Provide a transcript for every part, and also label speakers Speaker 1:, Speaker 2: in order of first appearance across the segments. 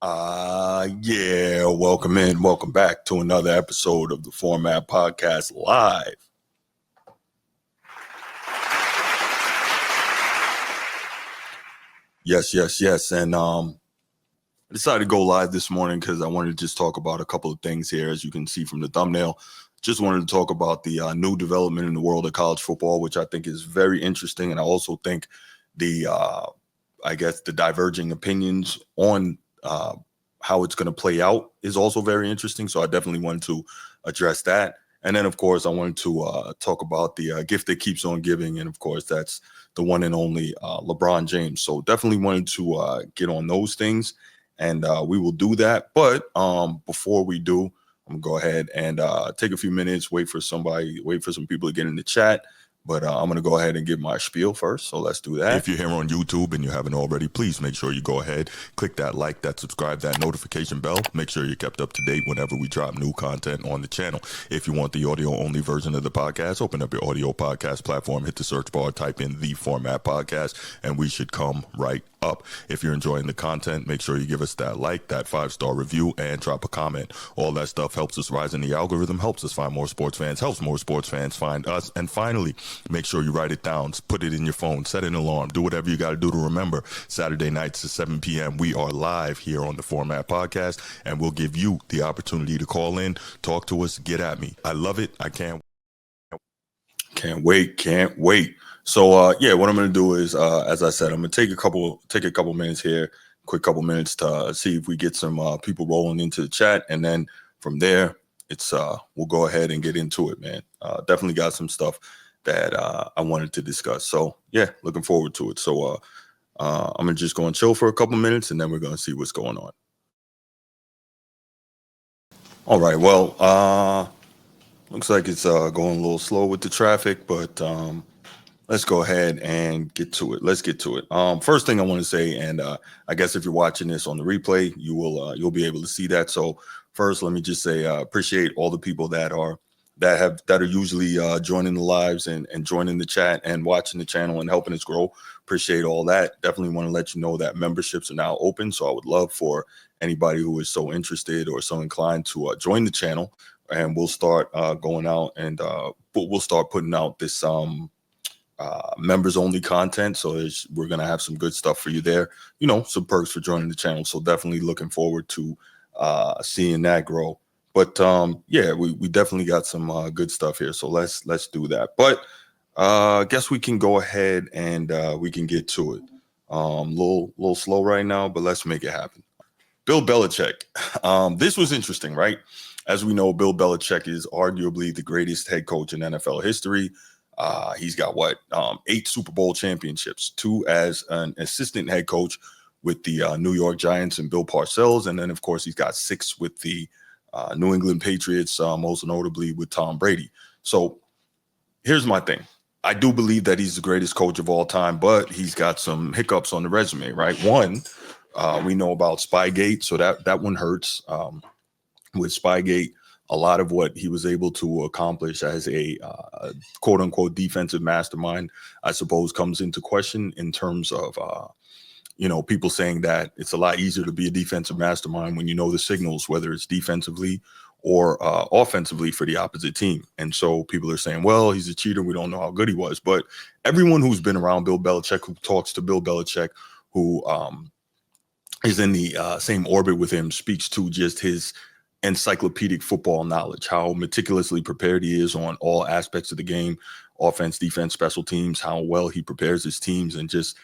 Speaker 1: Yeah, welcome back to another episode of the Format Podcast Live. Yes. And I decided to go live this morning because I wanted to just talk about a couple of things here. As you can see from the thumbnail, just wanted to talk about the new development in the world of college football, which I think is very interesting. And I also think the diverging opinions on how it's going to play out is also very interesting. So I definitely wanted to address that. And then, of course, I wanted to talk about the gift that keeps on giving. And, of course, that's the one and only LeBron James. So definitely wanted to get on those things. And we will do that. But before we do, I'm going to go ahead and take a few minutes, wait for some people to get in the chat. But I'm going to go ahead and give my spiel first. So let's do that. If you're here on YouTube and you haven't already, please make sure you go ahead, click that like, that subscribe, that notification bell. Make sure you're kept up to date whenever we drop new content on the channel. If you want the audio-only version of the podcast, open up your audio podcast platform, hit the search bar, type in The Format Podcast, and we should come right up. If you're enjoying the content, make sure you give us that like, that 5-star review, and drop a comment. All that stuff helps us rise in the algorithm, helps us find more sports fans, helps more sports fans find us. And finally, make sure you write it down, put it in your phone, set an alarm, do whatever you got to do to remember. Saturday nights at 7 p.m. we are live here on the Format Podcast, and we'll give you the opportunity to call in, talk to us, get at me. I love it. I can't wait. So what I'm gonna do is, as I said, I'm gonna take a couple minutes here, quick couple minutes to see if we get some people rolling into the chat, and then from there, it's we'll go ahead and get into it, man. Definitely got some stuff that I wanted to discuss. So yeah, looking forward to it. So I'm gonna just go and chill for a couple minutes, and then we're gonna see what's going on. All right. Well, looks like it's going a little slow with the traffic, but let's go ahead and get to it. Let's get to it. First thing I want to say, and I guess if you're watching this on the replay, you'll be able to see that. So first, let me just say appreciate all the people that are usually joining the lives and joining the chat and watching the channel and helping us grow. Appreciate all that. Definitely want to let you know that memberships are now open. So I would love for anybody who is so interested or so inclined to join the channel, and we'll start going out and we'll start putting out this members only content. So we're going to have some good stuff for you there, some perks for joining the channel. So definitely looking forward to seeing that grow. But we definitely got some good stuff here. So let's do that. But I guess we can go ahead and we can get to it. Little slow right now, but let's make it happen. Bill Belichick. This was interesting, right? As we know, Bill Belichick is arguably the greatest head coach in NFL history. He's got 8 Super Bowl championships, 2 as an assistant head coach with the New York Giants and Bill Parcells. And then, of course, he's got 6 with the New England Patriots, most notably with Tom Brady. So here's my thing. I do believe that he's the greatest coach of all time, but he's got some hiccups on the resume, right? One, we know about Spygate, so that one hurts. With Spygate, a lot of what he was able to accomplish as a quote unquote defensive mastermind, I suppose, comes into question in terms of, people saying that it's a lot easier to be a defensive mastermind when you know the signals, whether it's defensively or offensively for the opposite team. And so people are saying, well, he's a cheater. We don't know how good he was. But everyone who's been around Bill Belichick, who talks to Bill Belichick, who is in the same orbit with him, speaks to just his encyclopedic football knowledge, how meticulously prepared he is on all aspects of the game, offense, defense, special teams, how well he prepares his teams, and just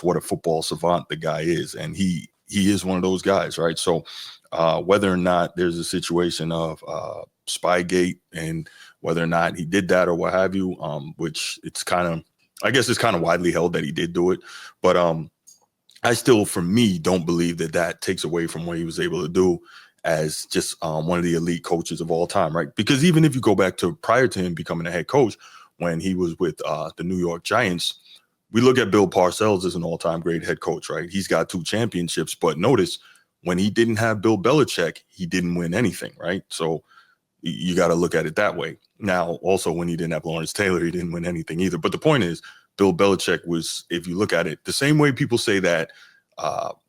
Speaker 1: what a football savant the guy is. And he is one of those guys, right? So whether or not there's a situation of Spygate and whether or not he did that or what have you, which it's kind of widely held that he did do it, but I still, for me, don't believe that takes away from what he was able to do as just one of the elite coaches of all time, right? Because even if you go back to prior to him becoming a head coach, when he was with the New York Giants, we look at Bill Parcells as an all-time great head coach, right? He's got 2 championships, but notice when he didn't have Bill Belichick, he didn't win anything, right? So you got to look at it that way. Now, also when he didn't have Lawrence Taylor, he didn't win anything either. But the point is, Bill Belichick was, if you look at it, the same way people say that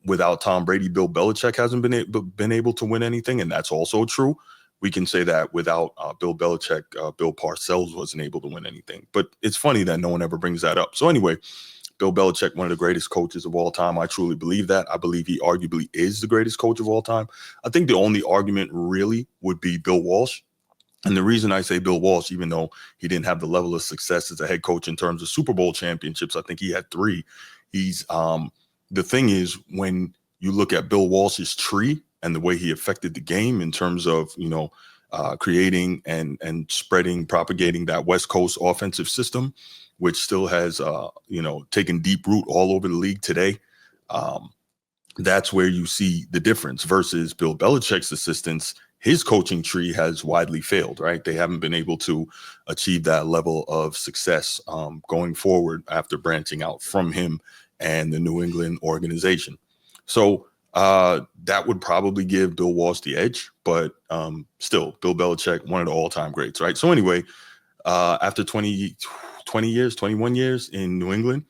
Speaker 1: without Tom Brady, Bill Belichick hasn't been able to win anything, and that's also true. We can say that without Bill Belichick, Bill Parcells wasn't able to win anything. But it's funny that no one ever brings that up. So anyway, Bill Belichick, one of the greatest coaches of all time. I truly believe that. I believe he arguably is the greatest coach of all time. I think the only argument really would be Bill Walsh. And the reason I say Bill Walsh, even though he didn't have the level of success as a head coach in terms of Super Bowl championships, I think he had 3. He's the thing is, when you look at Bill Walsh's tree and the way he affected the game in terms of, creating and spreading, propagating that West Coast offensive system, which still has, taken deep root all over the league today. That's where you see the difference versus Bill Belichick's assistants. His coaching tree has widely failed, right? They haven't been able to achieve that level of success going forward after branching out from him and the New England organization. So that would probably give Bill Walsh the edge, but still, Bill Belichick, one of the all-time greats, right? So anyway, after 21 years in New England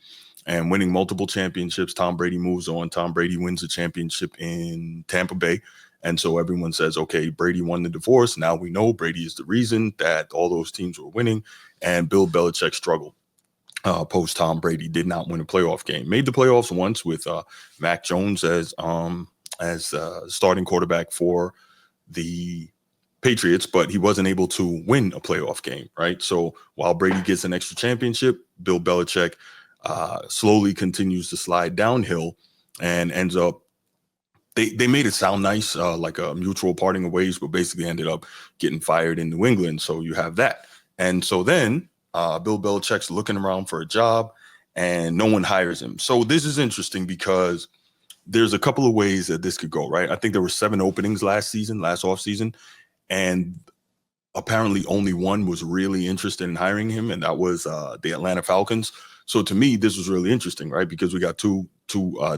Speaker 1: and winning multiple championships, Tom Brady moves on. Tom Brady wins a championship in Tampa Bay. And so everyone says, okay, Brady won the divorce. Now we know Brady is the reason that all those teams were winning. And Bill Belichick struggled post Tom Brady, did not win a playoff game. Made the playoffs once with Mac Jones as starting quarterback for the Patriots, but he wasn't able to win a playoff game, right? So while Brady gets an extra championship, Bill Belichick slowly continues to slide downhill and ends up, they made it sound nice, like a mutual parting of ways, but basically ended up getting fired in New England. So you have that. And so then Bill Belichick's looking around for a job and no one hires him. So this is interesting because there's a couple of ways that this could go, right? I think there were 7 openings last offseason, and apparently only one was really interested in hiring him, and that was the Atlanta Falcons. So to me, this was really interesting, right? Because we got two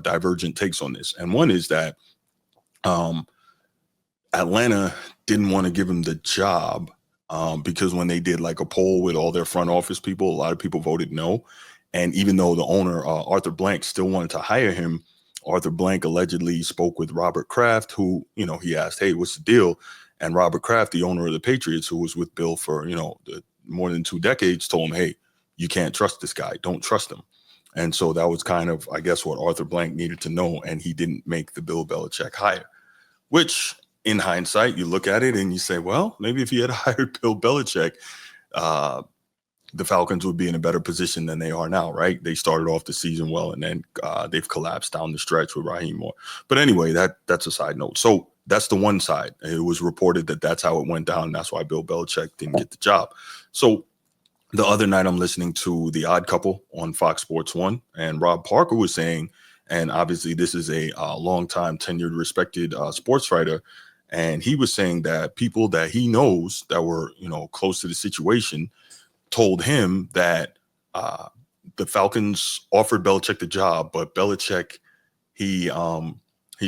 Speaker 1: divergent takes on this. And one is that Atlanta didn't want to give him the job because when they did like a poll with all their front office people, a lot of people voted no. And even though the owner, Arthur Blank, still wanted to hire him, Arthur Blank allegedly spoke with Robert Kraft, who, he asked, hey, what's the deal? And Robert Kraft, the owner of the Patriots, who was with Bill for, more than 2 decades, told him, hey, you can't trust this guy. Don't trust him. And so that was kind of, I guess, what Arthur Blank needed to know. And he didn't make the Bill Belichick hire, which in hindsight, you look at it and you say, well, maybe if he had hired Bill Belichick, the Falcons would be in a better position than they are now, right? They started off the season well, and then they've collapsed down the stretch with Raheem Moore. But anyway, that's a side note. So that's the one side. It was reported that that's how it went down. That's why Bill Belichick didn't get the job. So the other night I'm listening to The Odd Couple on Fox Sports 1, and Rob Parker was saying, and obviously this is a long-time tenured, respected sports writer, and he was saying that people that he knows that were, close to the situation told him that the Falcons offered Belichick the job, but Belichick, he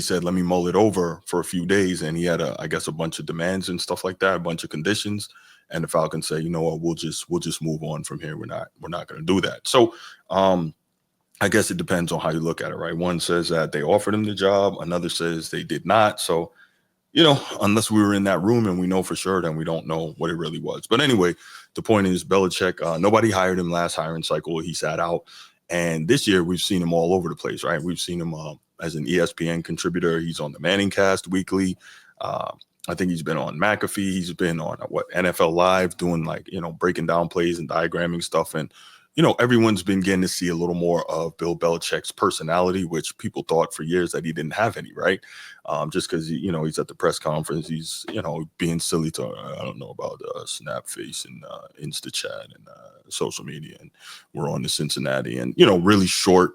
Speaker 1: said, let me mull it over for a few days. And he had a bunch of demands and stuff like that, a bunch of conditions. And the Falcons say, you know what, we'll just move on from here. We're not going to do that. So I guess it depends on how you look at it, right? One says that they offered him the job. Another says they did not. So, unless we were in that room and we know for sure, then we don't know what it really was. But anyway, the point is Belichick, nobody hired him last hiring cycle. He sat out. And this year we've seen him all over the place, right? We've seen him as an ESPN contributor. He's on the Manning Cast weekly. I think he's been on McAfee. He's been on NFL Live doing breaking down plays and diagramming stuff. And, everyone's been getting to see a little more of Bill Belichick's personality, which people thought for years that he didn't have any, right? Just because, he's at the press conference, he's, being silly to, I don't know about Snap Face and Insta Chat and social media. And we're on to Cincinnati and, really short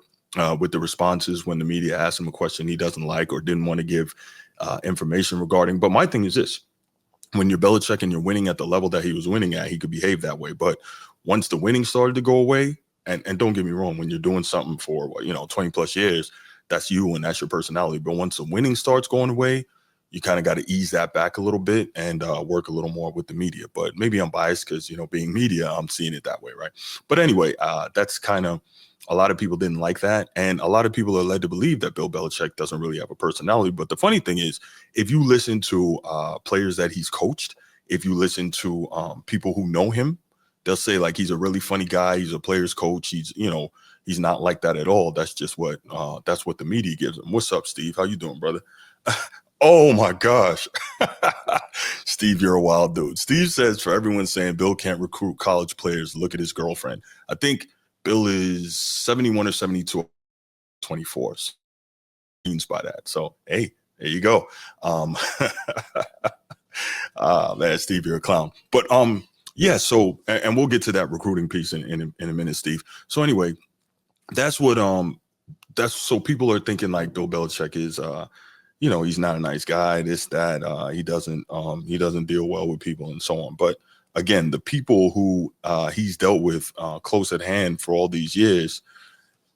Speaker 1: with the responses when the media asks him a question he doesn't like or didn't want to give information regarding. But my thing is this. When you're Belichick and you're winning at the level that he was winning at, he could behave that way. But once the winning started to go away, and don't get me wrong, when you're doing something for 20 plus years, that's you and that's your personality. But once the winning starts going away, you kind of got to ease that back a little bit and work a little more with the media. But maybe I'm biased because being media, I'm seeing it that way, right? But anyway, that's kind of a lot of people didn't like that. And a lot of people are led to believe that Bill Belichick doesn't really have a personality. But the funny thing is, if you listen to players that he's coached, if you listen to people who know him, they'll say like he's a really funny guy. He's a player's coach. He's not like that at all. That's just what the media gives him. What's up, Steve? How you doing, brother? Oh my gosh. Steve, you're a wild dude. Steve says, for everyone saying Bill can't recruit college players, look at his girlfriend. I think Bill is 71 or 72, 24. So means by that. So, hey, there you go. Man, Steve, you're a clown. But yeah, so and we'll get to that recruiting piece in a minute, Steve. So anyway, that's what so people are thinking like Bill Belichick is he's not a nice guy, this, that, he doesn't deal well with people and so on. But again, the people who he's dealt with close at hand for all these years,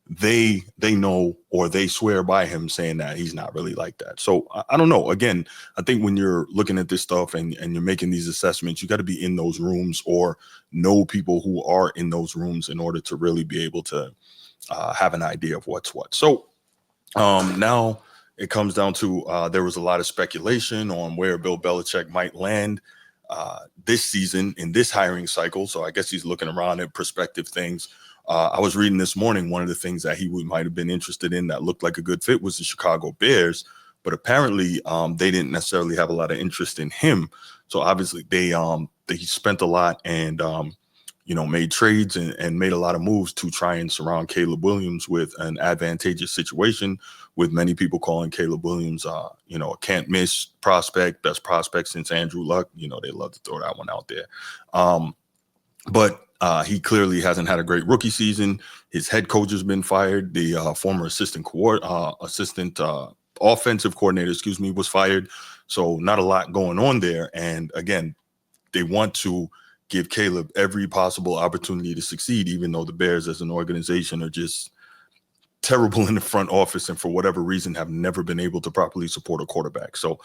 Speaker 1: they know, or they swear by him saying that he's not really like that. So I don't know. Again, I think when you're looking at this stuff and you're making these assessments, you got to be in those rooms or know people who are in those rooms in order to really be able to have an idea of what's what. So now it comes down to there was a lot of speculation on where Bill Belichick might land this season in this hiring cycle. So I guess he's looking around at prospective things. I was reading this morning, one of the things that he might have been interested in that looked like a good fit was the Chicago Bears, but apparently they didn't necessarily have a lot of interest in him. So obviously he spent a lot and made trades and made a lot of moves to try and surround Caleb Williams with an advantageous situation, with many people calling Caleb Williams, a can't miss prospect, best prospect since Andrew Luck. They love to throw that one out there. But he clearly hasn't had a great rookie season. His head coach has been fired. The former assistant offensive coordinator, was fired. So not a lot going on there. And again, they want to give Caleb every possible opportunity to succeed, even though the Bears as an organization are just terrible in the front office and for whatever reason have never been able to properly support a quarterback. So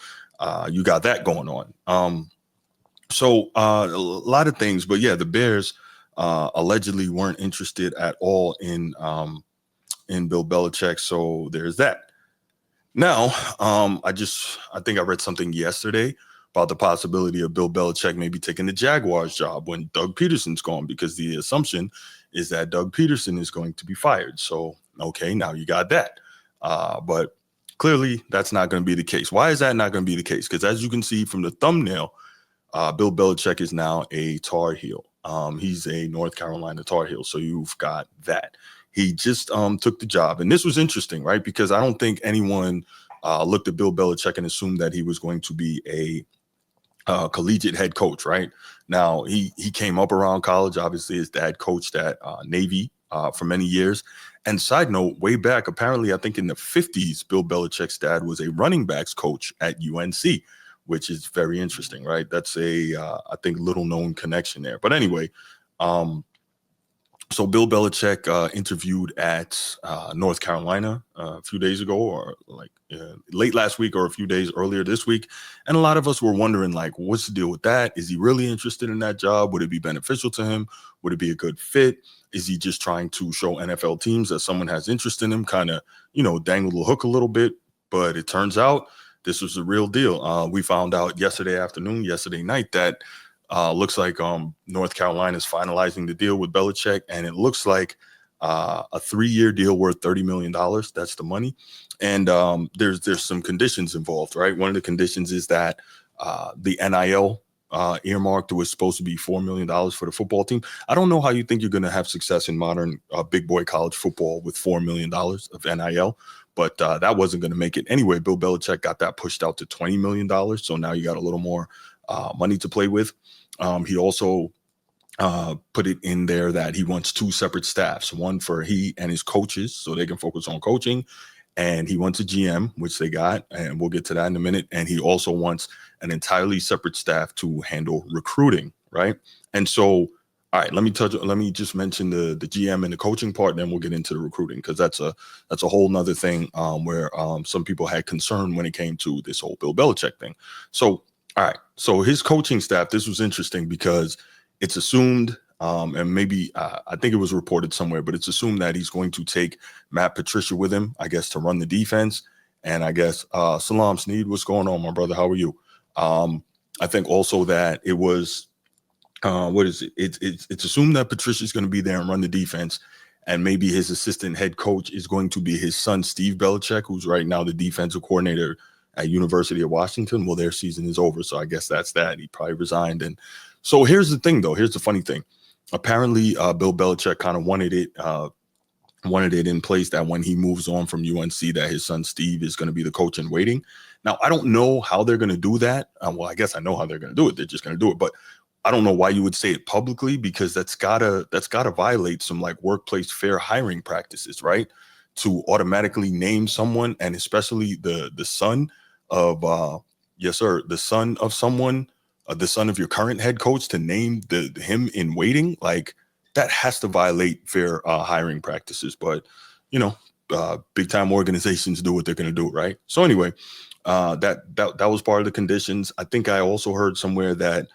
Speaker 1: you got that going on. So a lot of things, but yeah, the Bears allegedly weren't interested at all in Bill Belichick. So there's that. Now, I think I read something yesterday about the possibility of Bill Belichick maybe taking the Jaguars job when Doug Peterson's gone, because the assumption is that Doug Peterson is going to be fired. So, okay, now you got that. But clearly that's not going to be the case. Why is that not going to be the case? Because as you can see from the thumbnail, Bill Belichick is now a Tar Heel. He's a North Carolina Tar Heel. So you've got that. He just took the job. And this was interesting, right? Because I don't think anyone looked at Bill Belichick and assumed that he was going to be a collegiate head coach, right? Now, he came up around college. Obviously, his dad coached at Navy for many years. And side note, way back, apparently, I think in the 50s, Bill Belichick's dad was a running backs coach at UNC, which is very interesting, right? That's I think, little known connection there. But anyway, so Bill Belichick interviewed at North Carolina a few days ago, or like late last week or a few days earlier this week. And a lot of us were wondering, like, what's the deal with that? Is he really interested in that job? Would it be beneficial to him? Would it be a good fit? Is he just trying to show NFL teams that someone has interest in him, kind of, dangle the hook a little bit? But it turns out this was the real deal. We found out yesterday night, that looks like North Carolina is finalizing the deal with Belichick, and it looks like a 3-year deal worth $30 million. That's the money. And there's some conditions involved, right? One of the conditions is that the NIL earmarked was supposed to be $4 million for the football team. I don't know how you think you're going to have success in modern big boy college football with $4 million of NIL, but that wasn't going to make it. Anyway, Bill Belichick got that pushed out to $20 million. So now you got a little more money to play with. He also put it in there that he wants 2 separate staffs, one for he and his coaches so they can focus on coaching. And he wants a GM, which they got, and we'll get to that in a minute. And he also wants an entirely separate staff to handle recruiting, right? And so, all right, let me just mention the GM and the coaching part, and then we'll get into the recruiting, because that's a whole nother thing where some people had concern when it came to this whole Bill Belichick thing. So, all right, so his coaching staff, this was interesting because it's assumed And maybe I think it was reported somewhere, but it's assumed that he's going to take Matt Patricia with him, I guess, to run the defense. And I guess Salam Sneed, what's going on, my brother? How are you? I think also that it was what is it? It's assumed that Patricia's going to be there and run the defense, and maybe his assistant head coach is going to be his son, Steve Belichick, who's right now the defensive coordinator at University of Washington. Well, their season is over, so I guess that's that. He probably resigned. And so here's the thing, though. Here's the funny thing. Apparently, Bill Belichick kind of wanted it in place that when he moves on from UNC, that his son Steve is going to be the coach in waiting. Now, I don't know how they're going to do that. Well, I guess I know how they're going to do it. They're just going to do it, but I don't know why you would say it publicly, because that's gotta violate some like workplace fair hiring practices, right? To automatically name someone, and especially the son of yes sir, the son of someone, the son of your current head coach, to name him in waiting, like that has to violate fair hiring practices. But you know, big time organizations do what they're going to do, right? So anyway, that was part of the conditions. I think I also heard somewhere that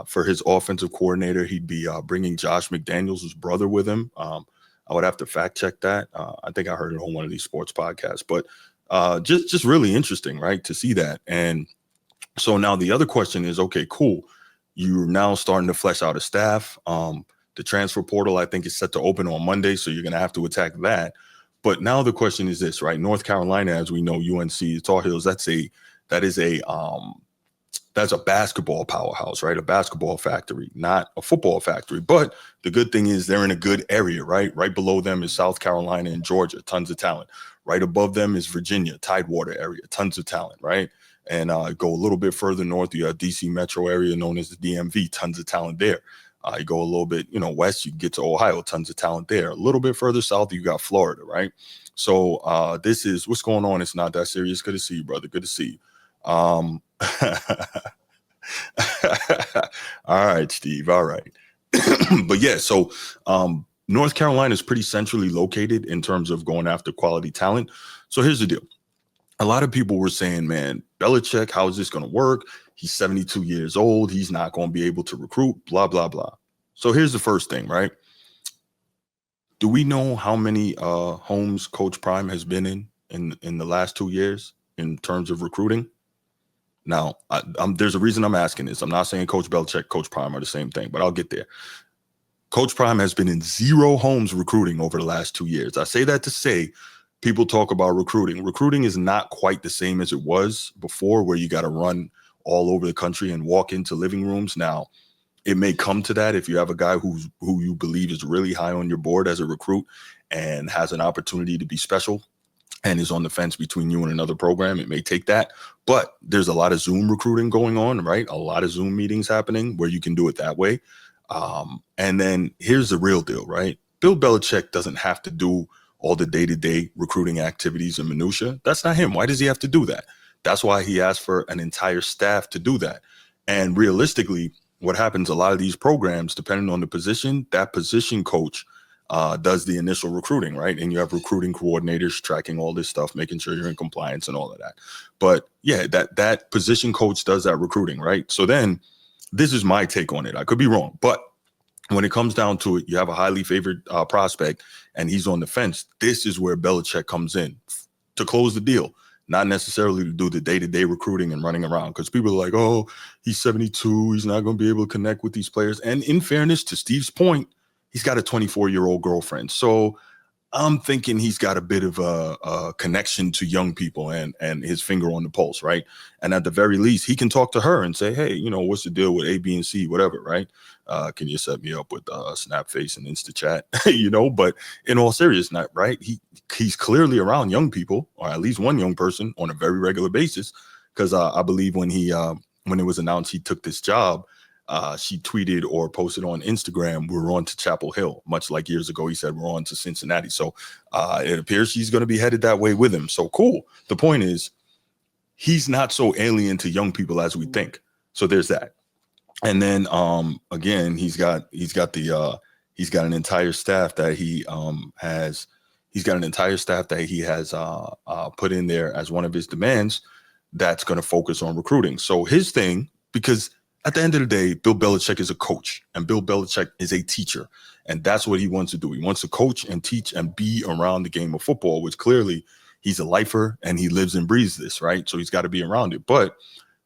Speaker 1: for his offensive coordinator, he'd be bringing Josh McDaniels' brother with him. I would have to fact check that. I think I heard it on one of these sports podcasts, but just really interesting, right, to see that. And so now the other question is, okay, cool. You're now starting to flesh out a staff. The transfer portal, I think, is set to open on Monday, so you're going to have to attack that. But now the question is this, right? North Carolina, as we know, UNC, Tar Heels, that's a basketball powerhouse, right? A basketball factory, not a football factory. But the good thing is they're in a good area, right? Right below them is South Carolina and Georgia, tons of talent. Right above them is Virginia, Tidewater area, tons of talent, right? And go a little bit further north, you have DC metro area known as the DMV, tons of talent there. You go a little bit, west, you get to Ohio, tons of talent there. A little bit further south, you got Florida, right? So this is what's going on. It's not that serious. Good to see you, brother. Good to see you. All right, Steve. All right. But yeah, so North Carolina is pretty centrally located in terms of going after quality talent. So here's the deal. A lot of people were saying, man, Belichick, how is this going to work? He's 72 years old. He's not going to be able to recruit, blah, blah, blah. So here's the first thing, right? Do we know how many homes Coach Prime has been in the last 2 years in terms of recruiting? Now, there's a reason I'm asking this. I'm not saying Coach Belichick, Coach Prime are the same thing, but I'll get there. Coach Prime has been in 0 homes recruiting over the last 2 years. I say that to say people talk about recruiting. Recruiting is not quite the same as it was before, where you got to run all over the country and walk into living rooms. Now, it may come to that if you have a guy who you believe is really high on your board as a recruit and has an opportunity to be special and is on the fence between you and another program. It may take that, but there's a lot of Zoom recruiting going on, right? A lot of Zoom meetings happening where you can do it that way. And then here's the real deal, right? Bill Belichick doesn't have to do all the day-to-day recruiting activities and minutia. That's not him. Why does he have to do that? That's why he asked for an entire staff to do that. And realistically, what happens, a lot of these programs, depending on the position, that position coach does the initial recruiting, right? And you have recruiting coordinators tracking all this stuff, making sure you're in compliance and all of that. But yeah, that position coach does that recruiting, right? So then this is my take on it. I could be wrong, but when it comes down to it, you have a highly favored prospect and he's on the fence. This is where Belichick comes in to close the deal, not necessarily to do the day-to-day recruiting and running around, because people are like, oh, he's 72. He's not going to be able to connect with these players. And in fairness, to Steve's point, he's got a 24-year-old girlfriend. So I'm thinking he's got a bit of a connection to young people and his finger on the pulse, right? And at the very least, he can talk to her and say, hey, what's the deal with A, B, and C, whatever, right? Can you set me up with Snapface and InstaChat, But in all seriousness, right, he's clearly around young people, or at least one young person on a very regular basis, because I believe when it was announced he took this job, she tweeted or posted on Instagram, we're on to Chapel Hill, much like years ago he said we're on to Cincinnati. So it appears she's going to be headed that way with him. So cool. The point is, he's not so alien to young people as we think. So there's that. And then again, he's got an entire staff that he has. He's got an entire staff that he has put in there as one of his demands that's going to focus on recruiting. So his thing, because at the end of the day, Bill Belichick is a coach and Bill Belichick is a teacher. And that's what he wants to do. He wants to coach and teach and be around the game of football, which clearly he's a lifer and he lives and breathes this, right? So he's got to be around it. But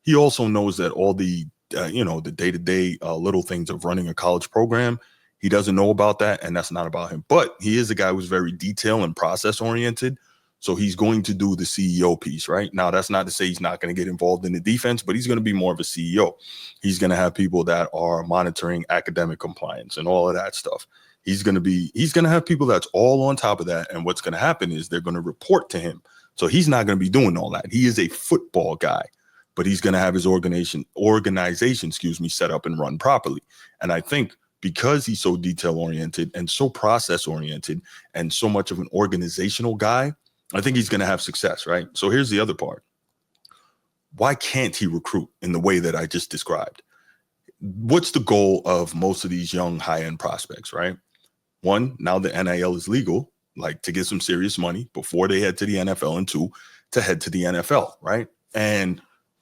Speaker 1: he also knows that all the, the day-to-day little things of running a college program, he doesn't know about that, and that's not about him. But he is a guy who's very detail and process-oriented, so he's going to do the CEO piece, right? Now, that's not to say he's not going to get involved in the defense, but he's going to be more of a CEO. He's going to have people that are monitoring academic compliance and all of that stuff. He's going to have people that's all on top of that, and what's going to happen is they're going to report to him. So he's not going to be doing all that. He is a football guy, but he's going to have his organization, set up and run properly. And I think because he's so detail-oriented and so process-oriented and so much of an organizational guy, I think he's going to have success, right? So here's the other part. Why can't he recruit in the way that I just described? What's the goal of most of these young high-end prospects, right? One, now the NIL is legal, like to get some serious money before they head to the NFL, and two, to head to the NFL, right? And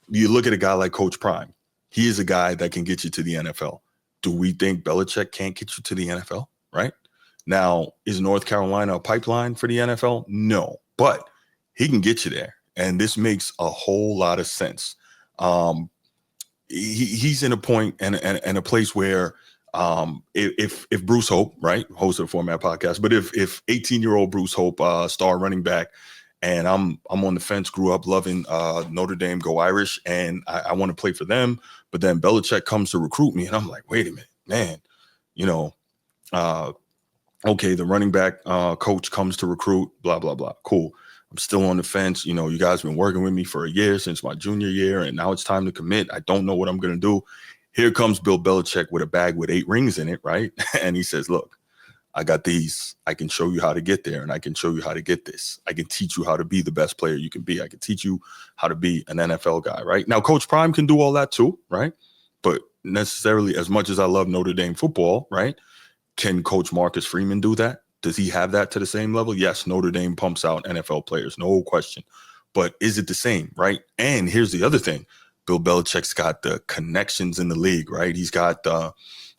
Speaker 1: you look at a guy like Coach Prime. He is a guy that can get you to the NFL. Do we think Belichick can't get you to the NFL, right? Now, is North Carolina a pipeline for the NFL? No, but he can get you there. And this makes a whole lot of sense. He's in a point and a place where if Bruce Hope, right, host of the Format Podcast, but if 18-year-old Bruce Hope, star running back, and I'm on the fence, grew up loving Notre Dame, go Irish, and I want to play for them, but then Belichick comes to recruit me, and I'm like, wait a minute, man, okay, the running back coach comes to recruit, blah, blah, blah. Cool. I'm still on the fence. You guys been working with me for a year since my junior year, and now it's time to commit. I don't know what I'm going to do. Here comes Bill Belichick with a bag with 8 rings in it, right? And he says, look, I got these. I can show you how to get there, and I can show you how to get this. I can teach you how to be the best player you can be. I can teach you how to be an NFL guy, right? Now, Coach Prime can do all that too, right? But necessarily, as much as I love Notre Dame football, right? Can Coach Marcus Freeman do that? Does he have that to the same level? Yes, Notre Dame pumps out NFL players, no question. But is it the same, right? And here's the other thing. Bill Belichick's got the connections in the league, right? He's got the,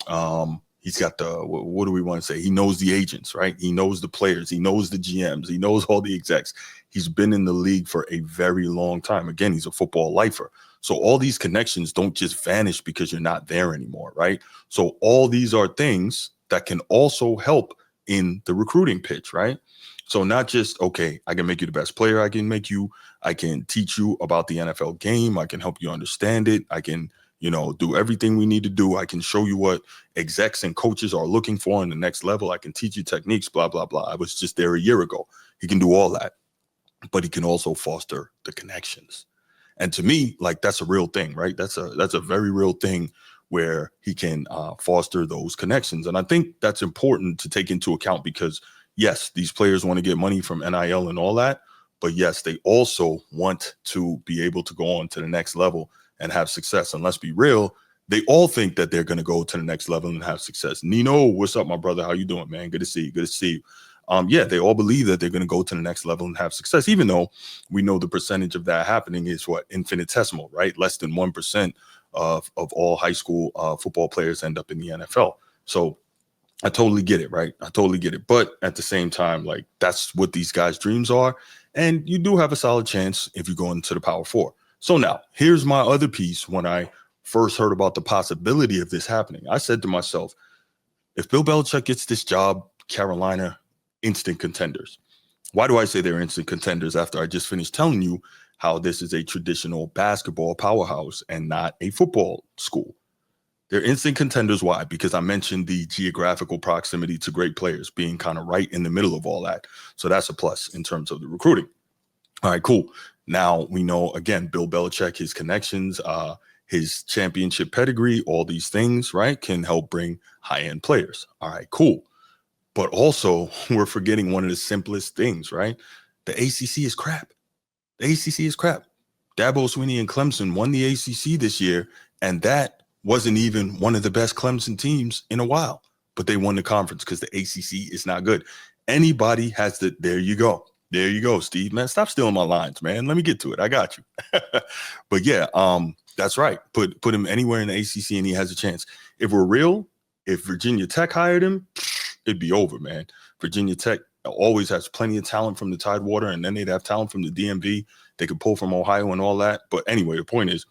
Speaker 1: what do we want to say? He knows the agents, right? He knows the players. He knows the GMs. He knows all the execs. He's been in the league for a very long time. Again, he's a football lifer. So all these connections don't just vanish because you're not there anymore, right? So all these are things that can also help in the recruiting pitch, right? So not just, okay, I can make you the best player. I can teach you about the NFL game. I can help you understand it. I can, do everything we need to do. I can show you what execs and coaches are looking for in the next level. I can teach you techniques, blah, blah, blah. I was just there a year ago. He can do all that, but he can also foster the connections. And to me, like, that's a real thing, right? That's a very real thing where he can foster those connections. And I think that's important to take into account because, yes, these players want to get money from NIL and all that, but yes, they also want to be able to go on to the next level and have success. And let's be real, they all think that they're going to go to the next level and have success. Nino, what's up, my brother? How you doing, man? Good to see you. Good to see you. Yeah, they all believe that they're going to go to the next level and have success, even though we know the percentage of that happening is infinitesimal, right? Less than 1% of all high school football players end up in the NFL. So I totally get it, right? I totally get it. But at the same time, like, that's what these guys' dreams are. And you do have a solid chance if you go into the Power Four. So now, here's my other piece. When I first heard about the possibility of this happening, I said to myself, if Bill Belichick gets this job, Carolina, instant contenders. Why do I say they're instant contenders after I just finished telling you how this is a traditional basketball powerhouse and not a football school? They're instant contenders. Why? Because I mentioned the geographical proximity to great players being kind of right in the middle of all that. So that's a plus in terms of the recruiting. All right, cool. Now we know, again, Bill Belichick, his connections, his championship pedigree, all these things, right, can help bring high-end players. All right, cool. But also, we're forgetting one of the simplest things, right? The ACC is crap. The ACC is crap. Dabo Swinney and Clemson won the ACC this year, and that wasn't even one of the best Clemson teams in a while. But they won the conference because the ACC is not good. Anybody has the, there you go. There you go, Steve, man. Stop stealing my lines, man. Let me get to it. I got you. But yeah, That's right. Put him anywhere in the ACC and he has a chance. If we're real, if Virginia Tech hired him, it'd be over, man. Virginia Tech always has plenty of talent from the Tidewater, and then they'd have talent from the DMV. They could pull from Ohio and all that. But anyway, the point is,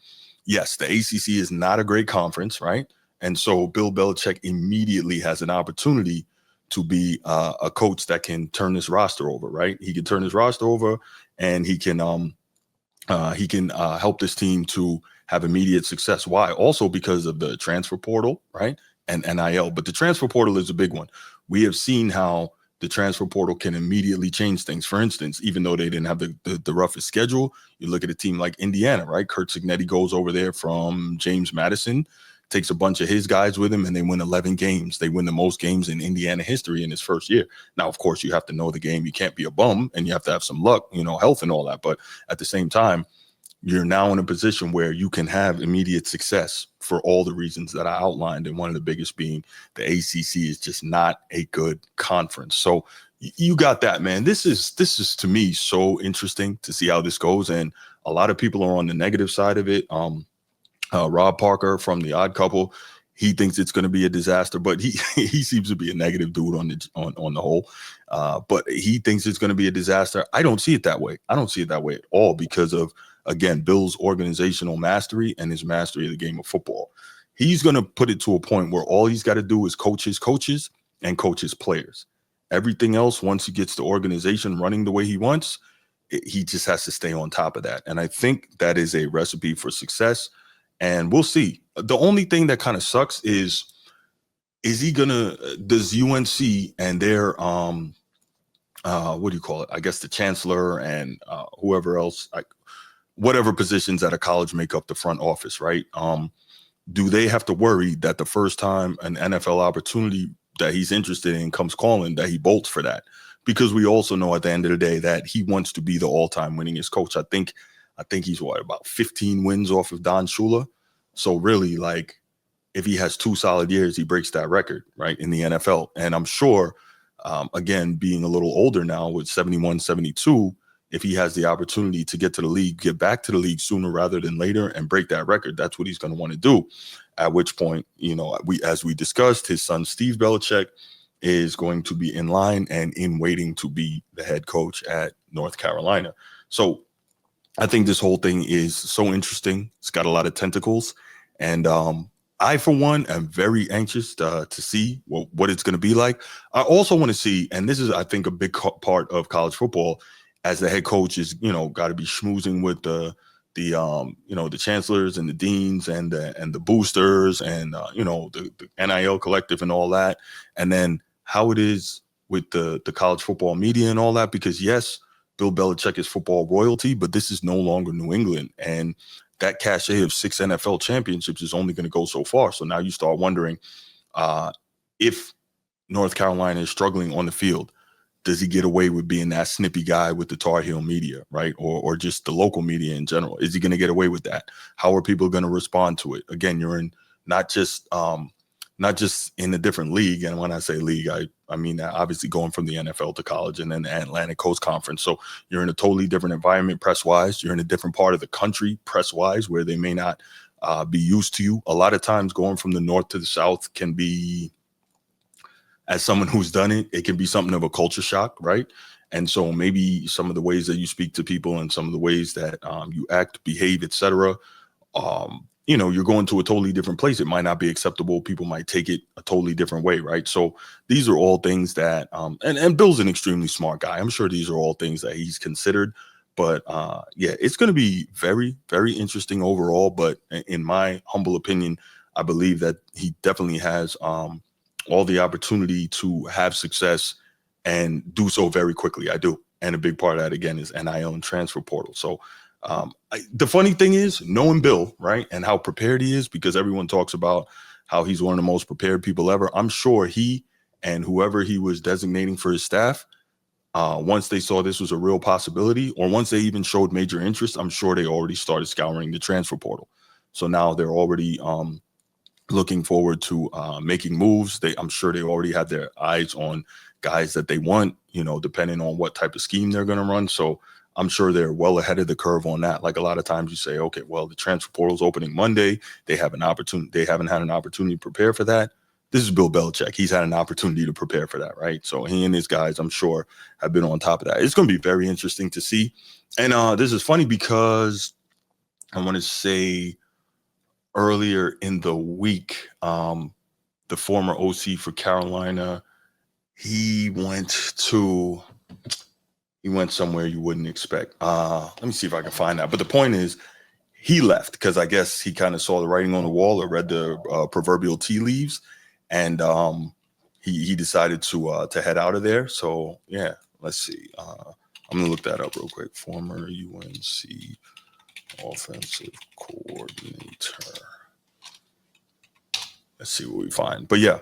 Speaker 1: yes, the ACC is not a great conference, right? And so Bill Belichick immediately has an opportunity to be a coach that can turn this roster over, right? He can turn his roster over, and he can help this team to have immediate success. Why? Also because of the transfer portal, right? And NIL. But the transfer portal is a big one. We have seen how the transfer portal can immediately change things. For instance, even though they didn't have the roughest schedule, you look at a team like Indiana, right? Kurt Signetti goes over there from James Madison, takes a bunch of his guys with him, and they win 11 games. They win the most games in Indiana history in his first year. Now, of course, you have to know the game. You can't be a bum, and you have to have some luck, health and all that. But at the same time, you're now in a position where you can have immediate success for all the reasons that I outlined. And one of the biggest being the ACC is just not a good conference. So you got that, man. This is to me so interesting to see how this goes. And a lot of people are on the negative side of it. Rob Parker from The Odd Couple, he thinks it's going to be a disaster, but he he seems to be a negative dude on the whole. But he thinks it's going to be a disaster. I don't see it that way. I don't see it that way at all because of, again, Bill's organizational mastery and his mastery of the game of football. He's going to put it to a point where all he's got to do is coach his coaches and coach his players. Everything else, once he gets the organization running the way he wants, he just has to stay on top of that. And I think that is a recipe for success. And we'll see. The only thing that kind of sucks is he does UNC and their what do you call it? I guess the chancellor and whoever else, whatever positions at a college make up the front office, right? Do they have to worry that the first time an NFL opportunity that he's interested in comes calling, that he bolts for that? Because we also know at the end of the day that he wants to be the all-time winningest coach. I think he's about 15 wins off of Don Shula. So really, if he has 2 solid years, he breaks that record, right, in the NFL. And I'm sure, again, being a little older now with 71, 72, if he has the opportunity to get to the league, get back to the league sooner rather than later and break that record, that's what he's going to want to do. At which point, as we discussed, his son, Steve Belichick, is going to be in line and in waiting to be the head coach at North Carolina. So I think this whole thing is so interesting. It's got a lot of tentacles. And I, for one, am very anxious to see what it's going to be like. I also want to see, and this is, I think, a big part of college football, as the head coach is, got to be schmoozing with the chancellors and the deans and the boosters and, the NIL collective and all that. And then how it is with the college football media and all that, because yes, Bill Belichick is football royalty, but this is no longer New England. And that cachet of 6 NFL championships is only going to go so far. So now you start wondering if North Carolina is struggling on the field, does he get away with being that snippy guy with the Tar Heel media, right? Or just the local media in general? Is he going to get away with that? How are people going to respond to it? Again, you're in not just in a different league. And when I say league, I mean that obviously going from the NFL to college and then the Atlantic Coast Conference. So you're in a totally different environment press-wise. You're in a different part of the country press-wise where they may not be used to you. A lot of times going from the north to the south can be, as someone who's done it, it can be something of a culture shock, right? And so maybe some of the ways that you speak to people and some of the ways that you act, behave, etc., you're going to a totally different place. It might not be acceptable. People might take it a totally different way, right? So these are all things that, and Bill's an extremely smart guy. I'm sure these are all things that he's considered. But yeah, it's going to be very, very interesting overall. But in my humble opinion, I believe that he definitely has all the opportunity to have success and do so very quickly. I do. And a big part of that, again, is NIL and transfer portal. So the funny thing is, knowing Bill, right, and how prepared he is, because everyone talks about how he's one of the most prepared people ever. I'm sure he and whoever he was designating for his staff, once they saw this was a real possibility, or once they even showed major interest, I'm sure they already started scouring the transfer portal. So now they're already looking forward to making moves. I'm sure they already had their eyes on guys that they want, depending on what type of scheme they're going to run. So I'm sure they're well ahead of the curve on that. Like a lot of times you say, okay, well, the transfer portal is opening Monday. They have an opportunity. They haven't had an opportunity to prepare for that. This is Bill Belichick. He's had an opportunity to prepare for that, right? So he and his guys, I'm sure, have been on top of that. It's going to be very interesting to see. And this is funny because I want to say earlier in the week, the former OC for Carolina, he went somewhere you wouldn't expect. Let me see if I can find that. But the point is, he left because I guess he kind of saw the writing on the wall or read the proverbial tea leaves, and he decided to head out of there. So yeah, let's see. I'm gonna look that up real quick. Former UNC offensive coordinator. Let's see what we find. But yeah,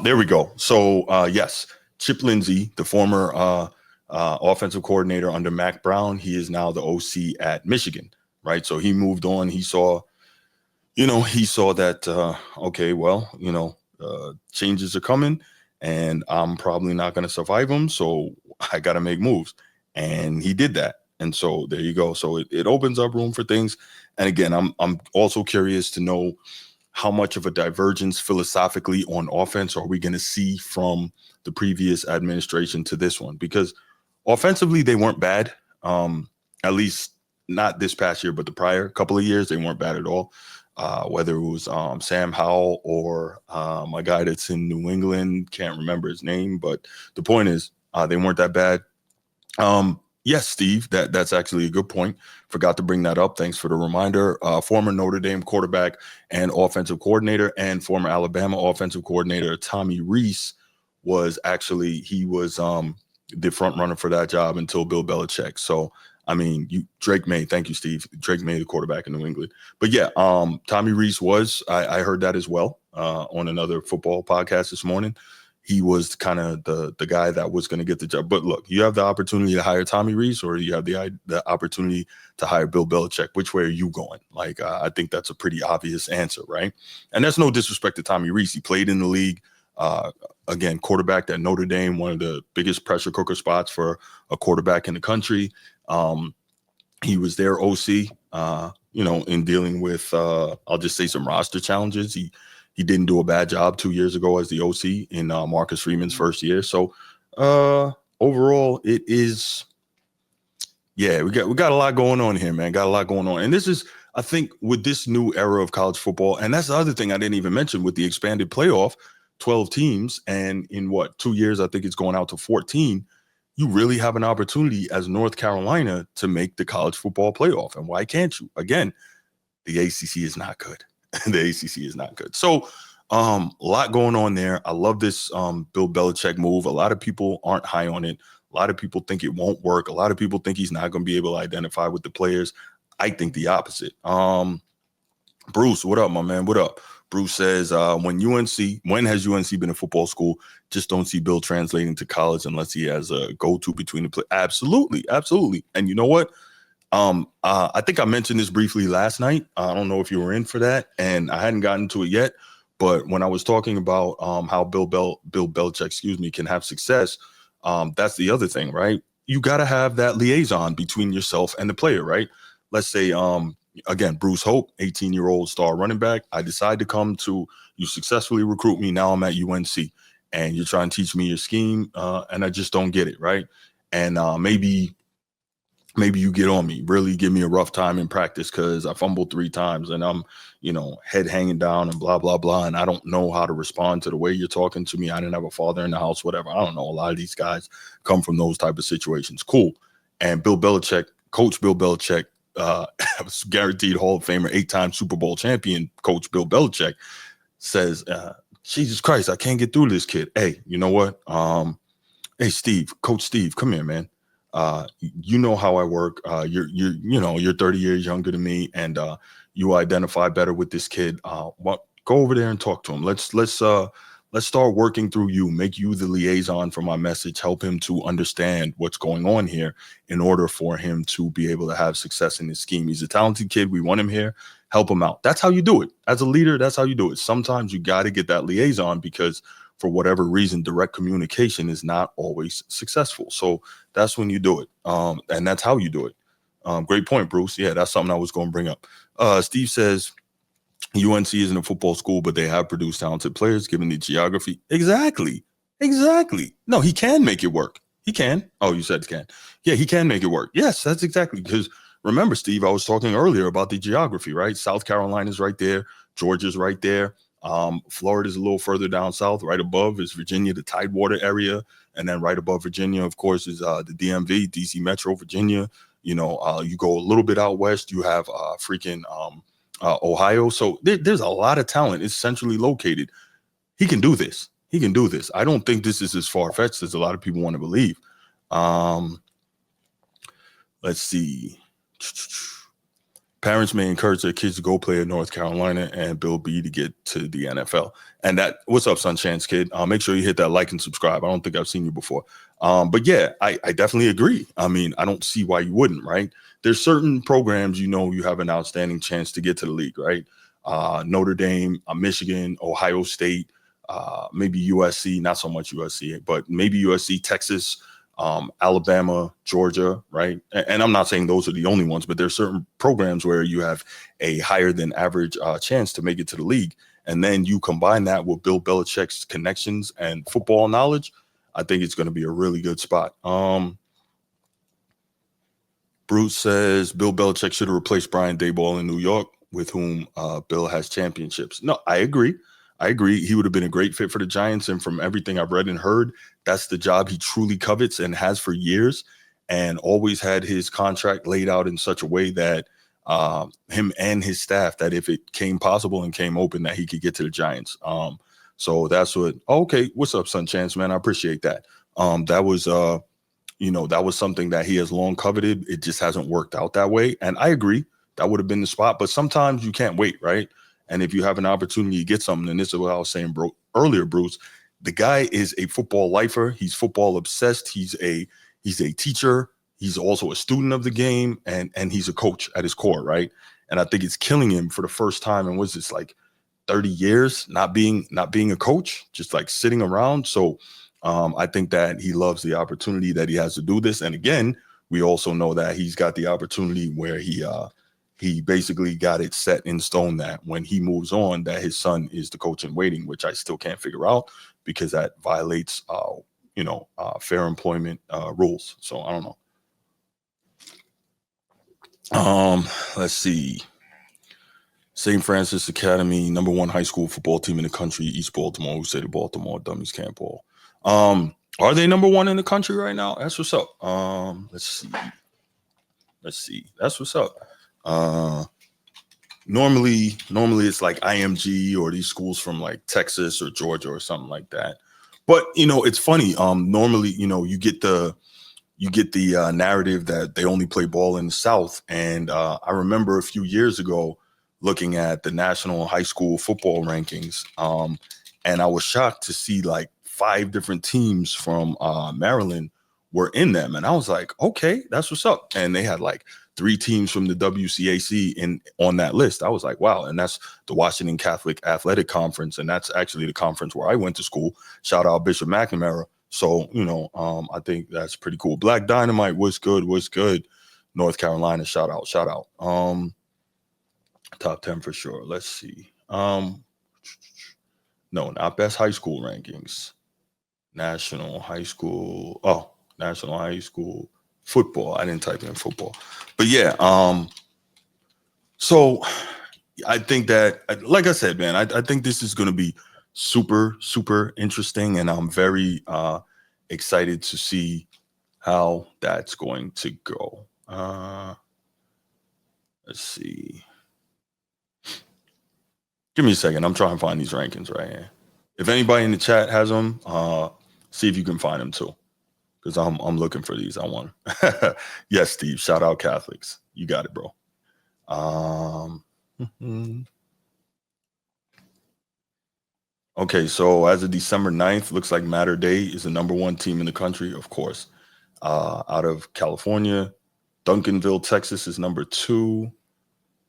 Speaker 1: there we go. So yes, Chip Lindsey, the former offensive coordinator under Mac Brown, he is now the OC at Michigan, right? So he moved on. He saw that, okay, well, changes are coming and I'm probably not going to survive them. So I got to make moves. And he did that. And so there you go. So it opens up room for things. And again, I'm also curious to know how much of a divergence philosophically on offense are we going to see from the previous administration to this one? Because offensively, they weren't bad, at least not this past year, but the prior couple of years, they weren't bad at all. Whether it was Sam Howell or my guy that's in New England, can't remember his name, but the point is they weren't that bad. Yes, Steve, that's actually a good point. Forgot to bring that up. Thanks for the reminder. Former Notre Dame quarterback and offensive coordinator and former Alabama offensive coordinator Tommy Rees was the front runner for that job until Bill Belichick. So, I mean, Drake May, thank you, Steve. Drake May, the quarterback in New England. But yeah, Tommy Rees I heard that as well on another football podcast this morning. He was kind of the guy that was going to get the job. But look, you have the opportunity to hire Tommy Rees or you have the opportunity to hire Bill Belichick. Which way are you going? Like, I think that's a pretty obvious answer, right? And that's no disrespect to Tommy Rees. He played in the league. Again, quarterback at Notre Dame, one of the biggest pressure cooker spots for a quarterback in the country. He was their OC, in dealing with, I'll just say some roster challenges. He didn't do a bad job 2 years ago as the OC in Marcus Freeman's first year. So overall, it is, yeah, we got a lot going on here, man. Got a lot going on. And this is, I think, with this new era of college football, and that's the other thing I didn't even mention with the expanded playoff, 12 teams, and in 2 years, I think it's going out to 14. You really have an opportunity as North Carolina to make the college football playoff. And why can't you? Again, the ACC is not good. The ACC is not good. So a lot going on there. I love this Bill Belichick move. A lot of people aren't high on it. A lot of people think it won't work. A lot of people think he's not going to be able to identify with the players. I think the opposite. Bruce, what up, my man? What up? Bruce says, when has UNC been a football school? Just don't see Bill translating to college unless he has a go-to between the play. Absolutely. Absolutely. And you know what? I think I mentioned this briefly last night. I don't know if you were in for that, and I hadn't gotten to it yet. But when I was talking about how Bill Belichick, can have success, that's the other thing, right? You got to have that liaison between yourself and the player, right? Let's say, again, Bruce Hope, 18-year-old star running back. I decide to come to you, successfully recruit me. Now I'm at UNC, and you're trying to teach me your scheme, and I just don't get it, right? And maybe you get on me, really give me a rough time in practice because I fumbled 3 times and I'm, head hanging down and blah, blah, blah. And I don't know how to respond to the way you're talking to me. I didn't have a father in the house, whatever. I don't know. A lot of these guys come from those type of situations. Cool. And Coach Bill Belichick, was guaranteed Hall of Famer, 8-time Super Bowl champion, Coach Bill Belichick says, Jesus Christ, I can't get through this kid. Hey, you know what? Hey, Coach Steve, come here, man. You know how I work. You're 30 years younger than me, and you identify better with this kid. Go over there and talk to him. Let's start working through you. Make you the liaison for my message. Help him to understand what's going on here in order for him to be able to have success in his scheme. He's a talented kid. We want him here. Help him out. That's how you do it. As a leader, that's how you do it. Sometimes you got to get that liaison because for whatever reason, direct communication is not always successful. So that's when you do it. And that's how you do it. Great point, Bruce. Yeah, that's something I was going to bring up. Steve says UNC isn't a football school, but they have produced talented players given the geography. Exactly. No, he can make it work. He can. Oh, you said can. Yeah, he can make it work. Yes, that's exactly. Because remember, Steve, I was talking earlier about the geography, right? South Carolina's right there. Georgia's right there. Florida's a little further down south. Right above is Virginia, the Tidewater area. And then right above Virginia, of course, is the DMV, DC Metro, Virginia. You go a little bit out west, you have Ohio. So there's a lot of talent. It's centrally located. He can do this. I don't think this is as far-fetched as a lot of people want to believe. Let's see. Parents may encourage their kids to go play at North Carolina and Bill B to get to the NFL. And what's up, Sunchance Kid? Make sure you hit that like and subscribe. I don't think I've seen you before. But yeah, I definitely agree. I mean, I don't see why you wouldn't, right? There's certain programs, you have an outstanding chance to get to the league, right? Notre Dame, Michigan, Ohio State, maybe USC, not so much USC, but maybe USC, Texas, Alabama, Georgia, right? And I'm not saying those are the only ones, but there's certain programs where you have a higher than average chance to make it to the league. And then you combine that with Bill Belichick's connections and football knowledge, I think it's going to be a really good spot. Bruce says Bill Belichick should have replaced Brian Daboll in New York, with whom Bill has championships. No, I agree. He would have been a great fit for the Giants. And from everything I've read and heard, that's the job he truly covets and has for years, and always had his contract laid out in such a way that him and his staff, that if it came possible and came open, that he could get to the Giants. So that's what, okay. What's up, Sunchance, man? I appreciate that. That was something that he has long coveted. It just hasn't worked out that way. And I agree, that would have been the spot, but sometimes you can't wait, right? And if you have an opportunity to get something, and this is what I was saying earlier, Bruce, the guy is a football lifer. He's football obsessed. He's a teacher. He's also a student of the game, and he's a coach at his core, right? And I think it's killing him for the first time in, what's this, like 30 years, not being a coach, just like sitting around. So I think that he loves the opportunity that he has to do this. And again, we also know that he's got the opportunity where he basically got it set in stone that when he moves on, that his son is the coach in waiting, which I still can't figure out, because that violates, fair employment rules. So I don't know. Let's see. St. Francis Academy, #1 high school football team in the country, East Baltimore, who say the Baltimore Dummies can't ball. Are they #1 in the country right now? That's what's up. Let's see. That's what's up. Normally it's like IMG or these schools from like Texas or Georgia or something like that. But it's funny. Normally, you get the narrative that they only play ball in the South. And I remember a few years ago looking at the national high school football rankings, and I was shocked to see like 5 different teams from Maryland were in them. And I was like, okay, that's what's up. And they had like 3 teams from the WCAC on that list. I was like, wow. And that's the Washington Catholic Athletic Conference. And that's actually the conference where I went to school. Shout out Bishop McNamara. So, I think that's pretty cool. Black Dynamite, what's good? North Carolina, shout out. Top 10 for sure. Let's see. No, not best high school rankings. National high school football. I didn't type in football. But yeah, so I think that, like I said, man, I think this is going to be super, super interesting. And I'm very excited to see how that's going to go. Let's see. Give me a second. I'm trying to find these rankings right here. If anybody in the chat has them, see if you can find them too, because I'm looking for these. I want them. Yes, Steve. Shout out Catholics. You got it, bro. Okay, so as of December 9th, looks like Mater Dei is the #1 team in the country, of course. Out of California, Duncanville, Texas is #2.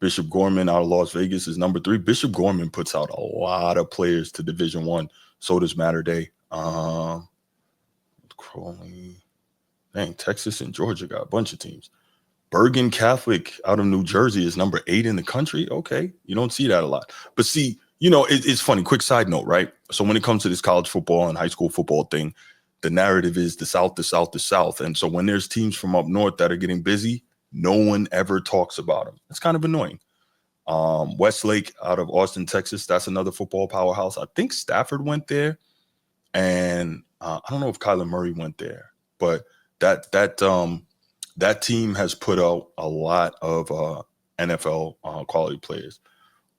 Speaker 1: Bishop Gorman out of Las Vegas is #3. Bishop Gorman puts out a lot of players to Division I. So does Matter Day. Crowley, dang, Texas and Georgia got a bunch of teams. Bergen Catholic out of New Jersey is number 8 in the country. Okay, you don't see that a lot. But see, it's funny. Quick side note, right? So when it comes to this college football and high school football thing, the narrative is the South, the South, the South. And so when there's teams from up north that are getting busy, no one ever talks about them. It's kind of annoying. Westlake out of Austin, Texas, that's another football powerhouse. I think Stafford went there, and I don't know if Kyler Murray went there, but that team has put out a lot of NFL quality players.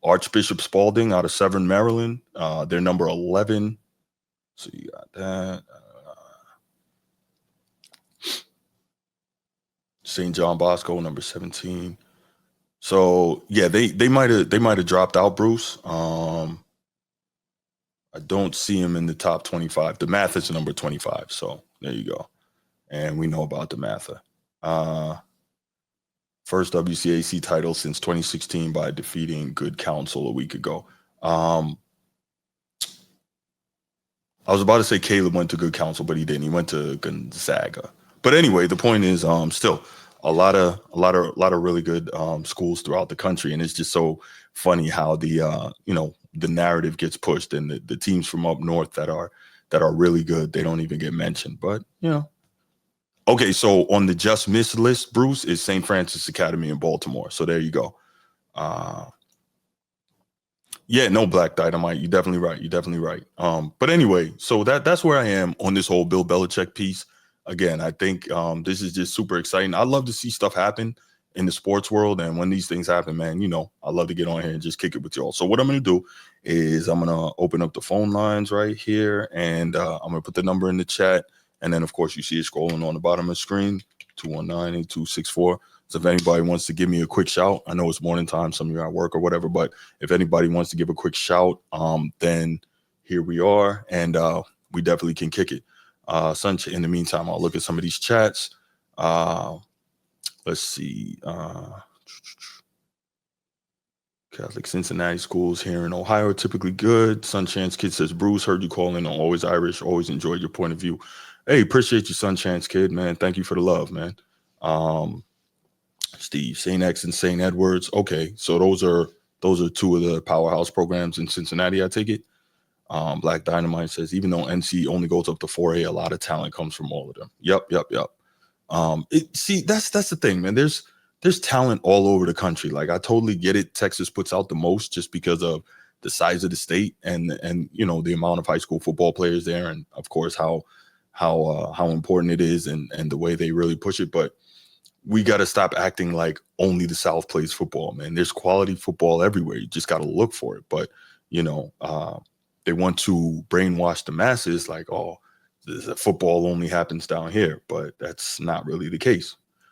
Speaker 1: Archbishop Spalding out of Severn, Maryland, they're number 11. So you got that. St. John Bosco, number 17. So yeah, they might have dropped out, Bruce. I don't see him in the top 25. The Math is number 25. So there you go. And we know about the Matha. First WCAC title since 2016 by defeating Good Counsel a week ago. I was about to say Caleb went to Good Counsel, but he didn't. He went to Gonzaga. But anyway, the point is, still a lot of really good schools throughout the country, and it's just so funny how the narrative gets pushed, and the teams from up north that are really good, they don't even get mentioned. But okay, so on the just missed list, Bruce, is St. Francis Academy in Baltimore. So there you go. Yeah, no Black Dynamite. You're definitely right. But anyway, so that's where I am on this whole Bill Belichick piece. Again, I think this is just super exciting. I love to see stuff happen in the sports world, and when these things happen, man, I love to get on here and just kick it with y'all. So what I'm going to do is I'm going to open up the phone lines right here, and I'm going to put the number in the chat. And then, of course, you see it scrolling on the bottom of the screen, 219-8264. So if anybody wants to give me a quick shout, I know it's morning time, some of you are at work or whatever, but if anybody wants to give a quick shout, then here we are, and we definitely can kick it. Sunshine, in the meantime, I'll look at some of these chats. Let's see. Catholic Cincinnati schools here in Ohio are typically good. Sunshine's Kid says, Bruce, heard you calling on Always Irish. Always enjoyed your point of view. Hey, appreciate you, Sunshine's Kid, man. Thank you for the love, man. Steve, St. X and St. Edwards. Okay, so those are two of the powerhouse programs in Cincinnati, I take it. Black Dynamite says, even though NC only goes up to 4A, a lot of talent comes from all of them. Yep. That's the thing, man. There's talent all over the country. Like, I totally get it. Texas puts out the most just because of the size of the state and the amount of high school football players there, and of course how important it is and the way they really push it. But we got to stop acting like only the South plays football, man. There's quality football everywhere. You just got to look for it. But they want to brainwash the masses like, oh, football only happens down here, but that's not really the case.